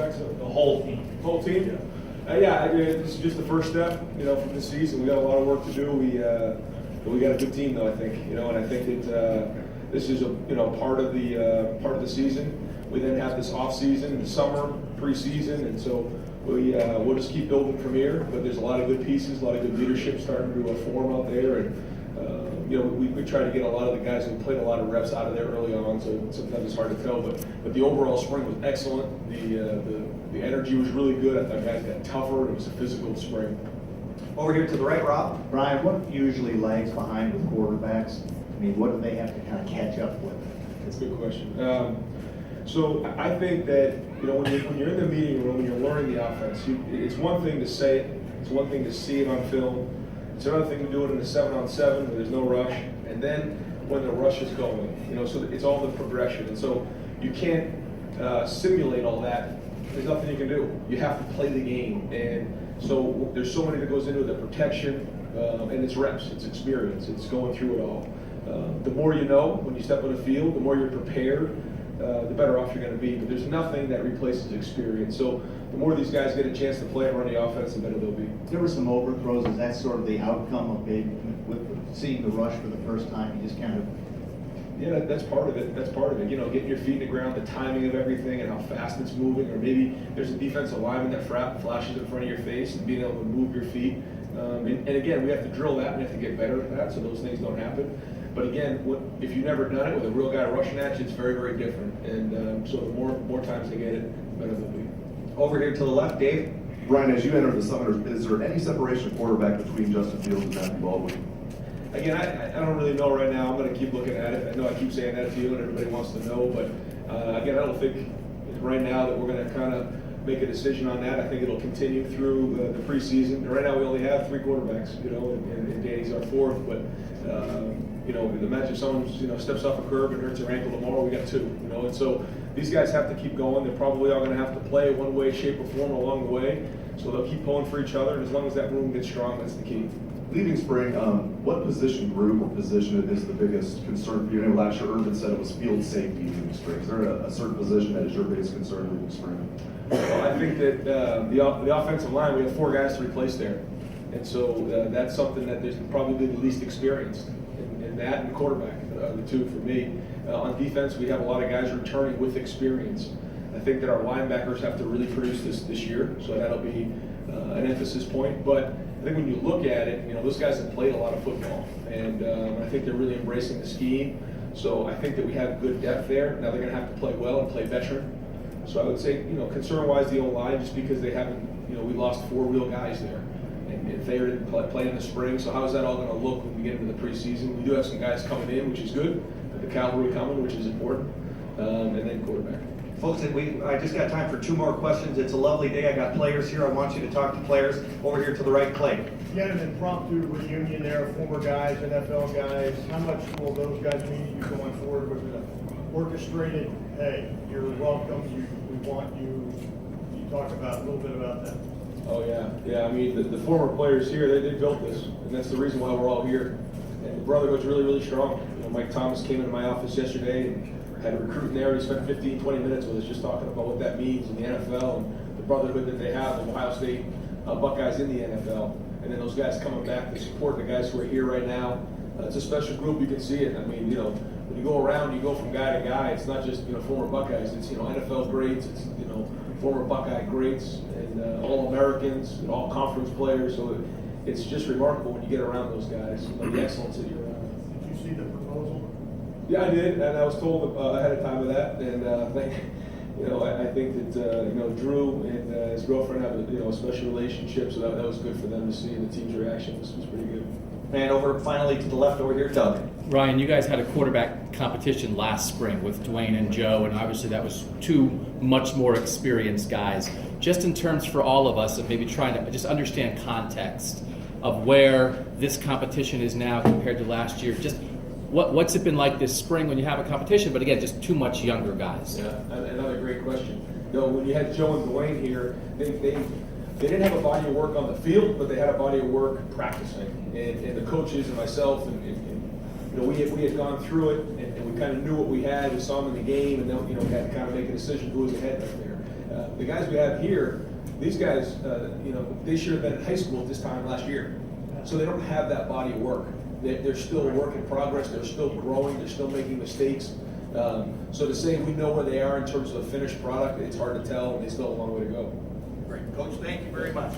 quarterbacks? The whole team. Whole team? Yeah, I mean, this is just the first step, from this season. We got a lot of work to do. We got a good team, though, I think, and I think that this is part of the season. We then have this off season, the summer, preseason, and so we'll just keep building from here. But there's a lot of good pieces, a lot of good leadership starting to form out there, and we try to get a lot of the guys who played a lot of reps out of there early on. So sometimes it's hard to tell, but the overall spring was excellent. The energy was really good. I thought guys got tougher. It was a physical spring. Over here to the right, Rob. Brian, what usually lags behind with quarterbacks? I mean, what do they have to kind of catch up with? That's a good question. So I think that when you're in the meeting room and you're learning the offense, it's one thing to say it, it's one thing to see it on film, it's another thing to do it in a 7-on-7 where there's no rush, and then when the rush is going, so it's all the progression, and so you can't simulate all that. There's nothing you can do. You have to play the game, and so there's so many that goes into it, the protection, and it's reps, it's experience, it's going through it all. The more you know when you step on the field, the more you're prepared, the better off you're going to be. But there's nothing that replaces experience. So the more these guys get a chance to play and run the offense, the better they'll be. There were some overthrows. Is that sort of the outcome of with seeing the rush for the first time? You just kind of... Yeah, that's part of it. That's part of it. Getting your feet in the ground, the timing of everything, and how fast it's moving. Or maybe there's a defensive lineman that flashes in front of your face, and being able to move your feet. And again, we have to drill that. We have to get better at that, so those things don't happen. But again, if you've never done it with a real guy rushing at you, it's very, very different. And so the more times they get it, the better they'll be. Over here to the left, Dave. Brian, as you enter the summer, is there any separation of quarterback between Justin Fields and Matthew Baldwin? Again, I don't really know right now. I'm going to keep looking at it. I know I keep saying that to you, and everybody wants to know. But again, I don't think right now that we're going to kind of make a decision on that. I think it'll continue through the preseason. And right now, we only have 3 quarterbacks, and Danny's our 4th. But imagine if someone steps off a curb and hurts their ankle tomorrow, we got 2. And so these guys have to keep going. They're probably all going to have to play one way, shape, or form along the way. So they'll keep pulling for each other, and as long as that room gets strong, that's the key. Leaving spring, what position group or position is the biggest concern for you? Last year, Urban said it was field safety leaving spring. Is there a certain position that is your biggest concern leaving spring? Well, I think that the offensive line, we have 4 guys to replace there. And so that's something that there's probably the least experienced in that, and quarterback, the 2 for me. On defense, we have a lot of guys returning with experience. I think that our linebackers have to really produce this year, so that'll be an emphasis point. But I think when you look at it, those guys have played a lot of football, and I think they're really embracing the scheme. So I think that we have good depth there. Now they're going to have to play well and play veteran. So I would say, concern-wise, the O-line, just because they haven't, we lost 4 real guys there. And Thayer didn't play in the spring, so how is that all going to look when we get into the preseason? We do have some guys coming in, which is good. The cavalry coming, which is important, and then quarterback. Folks, I just got time for 2 more questions. It's a lovely day. I got players here. I want you to talk to players. Over here to the right, Clay. You had an impromptu reunion there, former guys, NFL guys. How much will those guys mean to you going forward? Was it an orchestrated, hey, you're welcome, we want you? You talk about a little bit about that. Oh, yeah. I mean, the former players here, they built this, and that's the reason why we're all here. And the brotherhood's really, really strong. Mike Thomas came into my office yesterday and had a recruit in there. He spent 15, 20 minutes with us just talking about what that means in the NFL and the brotherhood that they have, the Ohio State Buckeyes in the NFL. And then those guys coming back to support the guys who are here right now. It's a special group. You can see it. I mean, when you go around, you go from guy to guy. It's not just, former Buckeyes. It's, NFL greats. It's, former Buckeye greats and All-Americans and all-conference players. So it's just remarkable when you get around those guys, the excellence that you're around. Did you see the proposal? Yeah, I did, and I was told ahead of time of that, and I think that Drew and his girlfriend have a special relationship, so that was good for them to see, and the team's reaction was pretty good. And over finally to the left over here, Doug. Ryan, you guys had a quarterback competition last spring with Dwayne and Joe, and obviously that was 2 much more experienced guys. Just in terms for all of us of maybe trying to just understand context of where this competition is now compared to last year, just what's it been like this spring when you have a competition, but again, just 2 much younger guys? Yeah, another great question. When you had Joe and Dwayne here, they didn't have a body of work on the field, but they had a body of work practicing. And the coaches and myself, we had gone through it, and we kind of knew what we had. We saw them in the game, and then we had to kind of make a decision who was ahead right there. The guys we have here, these guys, they should have been in high school at this time last year. So they don't have that body of work. They're still a work in progress. They're still growing. They're still making mistakes. So to say we know where they are in terms of the finished product, it's hard to tell, and they still have a long way to go. Great. Coach, thank you very much.